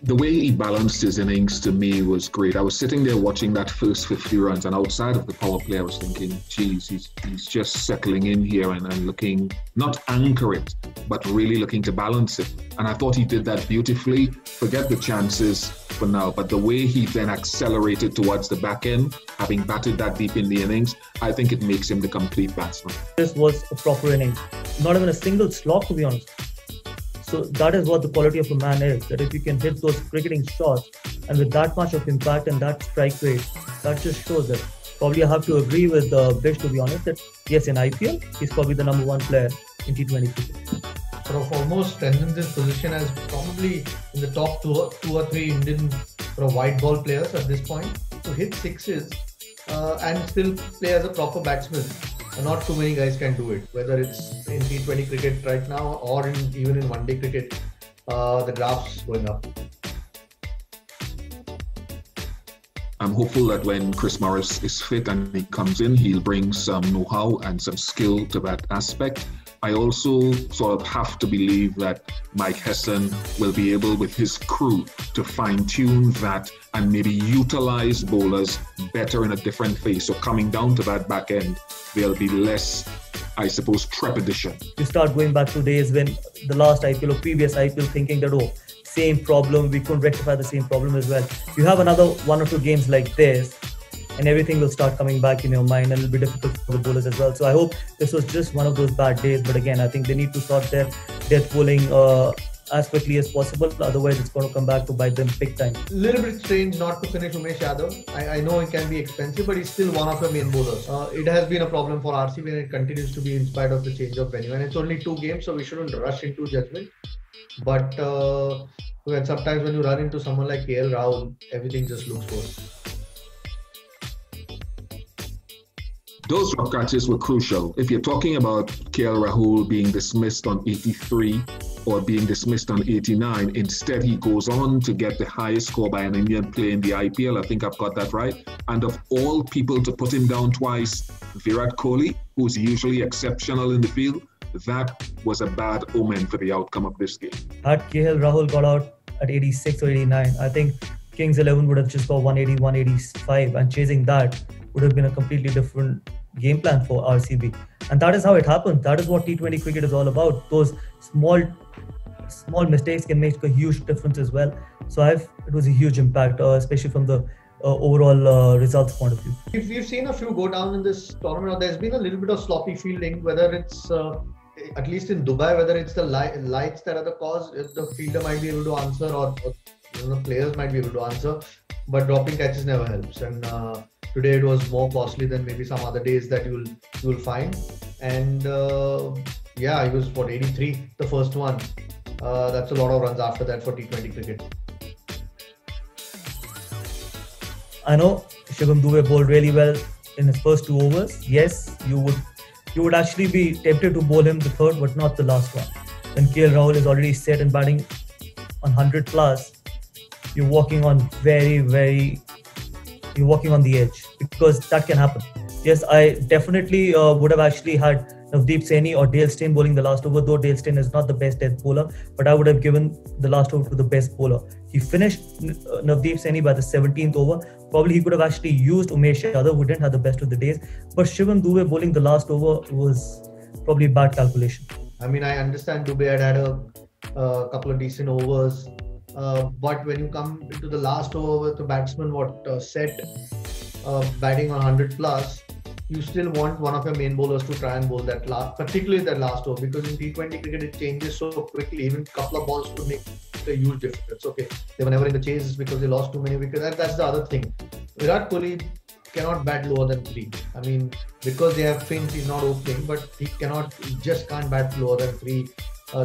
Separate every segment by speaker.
Speaker 1: The way he balanced his innings to me was great. I was sitting there watching that first 50 runs, and outside of the power play, I was thinking, geez, he's just settling in here and looking, not anchor it, but really looking to balance it. And I thought he did that beautifully. Forget the chances for now, but the way he then accelerated towards the back end, having batted that deep in the innings, I think it makes him the complete batsman.
Speaker 2: This was a proper innings, not even a single slog, to be honest. So that is what the quality of a man is, that if you can hit those cricketing shots and with that much of impact and that strike rate, that just shows it. Probably I have to agree with Bish, to be honest, that yes, in IPL, he's probably the number one player in T20 cricket.
Speaker 3: Sort of almost strengthens his position as probably in the top two or three Indian sort of white ball players at this point. To hit sixes and still play as a proper batsman. Not too many guys can do it, whether it's in T20 cricket right now or even in one-day cricket, the graph's going up.
Speaker 1: I'm hopeful that when Chris Morris is fit and he comes in, he'll bring some know-how and some skill to that aspect. I also sort of have to believe that Mike Hesson will be able, with his crew, to fine-tune that and maybe utilize bowlers better in a different phase. So coming down to that back end, there'll be less, I suppose, trepidation.
Speaker 2: You start going back to days when the last IPL or previous IPL thinking that, oh, same problem, we couldn't rectify the same problem as well. You have another one or two games like this, and everything will start coming back in your mind, and it'll be difficult for the bowlers as well. So I hope this was just one of those bad days. But again, I think they need to start their death bowling as quickly as possible. Otherwise, it's going to come back to bite them big time.
Speaker 3: A little bit strange not to finish Umesh Yadav. I know it can be expensive, but he's still one of the main bowlers. It has been a problem for RCB, and it continues to be in spite of the change of venue. And it's only 2 games, so we shouldn't rush into judgment. But sometimes when you run into someone like KL Rahul, everything just looks worse.
Speaker 1: Those rough catches were crucial. If you're talking about KL Rahul being dismissed on 83 or being dismissed on 89, instead he goes on to get the highest score by an Indian player in the IPL. I think I've got that right. And of all people to put him down twice, Virat Kohli, who's usually exceptional in the field, that was a bad omen for the outcome of this game.
Speaker 2: Had KL Rahul got out at 86 or 89, I think Kings 11 would have just got 180, 185, and chasing that would have been a completely different game plan for RCB. And that is how it happened. That is what T20 cricket is all about. Those small mistakes can make a huge difference as well. So it was a huge impact, especially from the overall results point of view.
Speaker 3: We've seen a few go down in this tournament. There's been a little bit of sloppy fielding, whether it's at least in Dubai, whether it's the lights that are the cause, the fielder might be able to answer, or the players might be able to answer, but dropping catches never helps. And today it was more costly than maybe some other days that you'll find. And yeah, it was 83, the first one. That's a lot of runs after that for T20 cricket.
Speaker 2: I know Shivam Dube bowled really well in his first 2 overs. Yes, you would actually be tempted to bowl him the third, but not the last one. When KL Rahul is already set and batting on 100 plus, you're walking on you're walking on the edge, because that can happen. Yes, I definitely would have actually had Navdeep Saini or Dale Steyn bowling the last over, though Dale Steyn is not the best death bowler, but I would have given the last over to the best bowler. He finished Navdeep Saini by the 17th over. Probably he could have actually used Umesh Yadav, who didn't have the best of the days. But Shivam Dube bowling the last over was probably a bad calculation.
Speaker 3: I mean, I understand Dube had a couple of decent overs, but when you come into the last over with the batsman set batting on 100 plus, you still want one of your main bowlers to try and bowl that particularly that last over, because in T20 cricket it changes so quickly. Even a couple of balls could make a huge difference. Okay, they were never in the chase because they lost too many wickets. That's the other thing. Virat Kohli cannot bat lower than 3. I mean, because they have Finch, he's not opening, but he just can't bat lower than 3.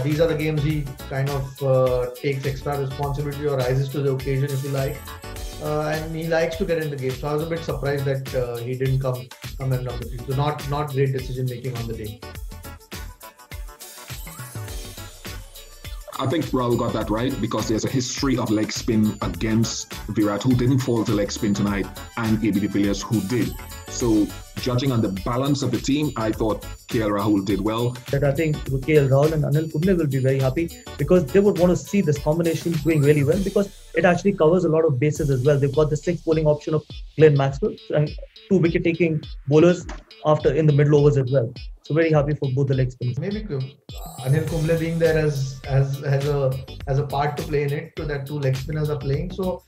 Speaker 3: These are the games he kind of takes extra responsibility or rises to the occasion, if you like. And he likes to get in the game. So I was a bit surprised that he didn't come in number 3. So not great decision making on the day.
Speaker 1: I think Rahul got that right, because there's a history of leg spin against Virat, who didn't fall to leg spin tonight, and AB de Villiers, who did. So judging on the balance of the team, I thought KL Rahul did well.
Speaker 2: That I think KL Rahul and Anil Kumble will be very happy because they would want to see this combination doing really well because it actually covers a lot of bases as well. They've got the sixth bowling option of Glenn Maxwell and two wicket-taking bowlers after in the middle overs as well. So very happy for both the leg spinners.
Speaker 3: Maybe Anil Kumble being there as a part to play in it, so that two leg spinners are playing. So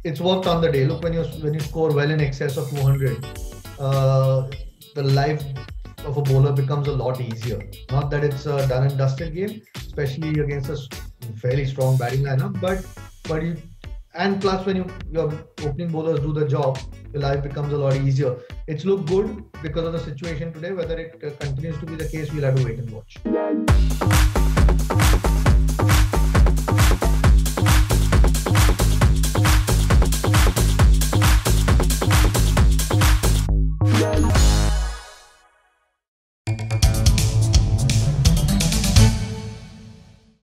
Speaker 3: it's worked on the day. Look, when you score well in excess of 200, the life of a bowler becomes a lot easier. Not that it's a done and dusted game, especially against a fairly strong batting lineup, but plus when your opening bowlers do the job, your life becomes a lot easier. It's looked good because of the situation today. Whether it continues to be the case, we'll have to wait and watch.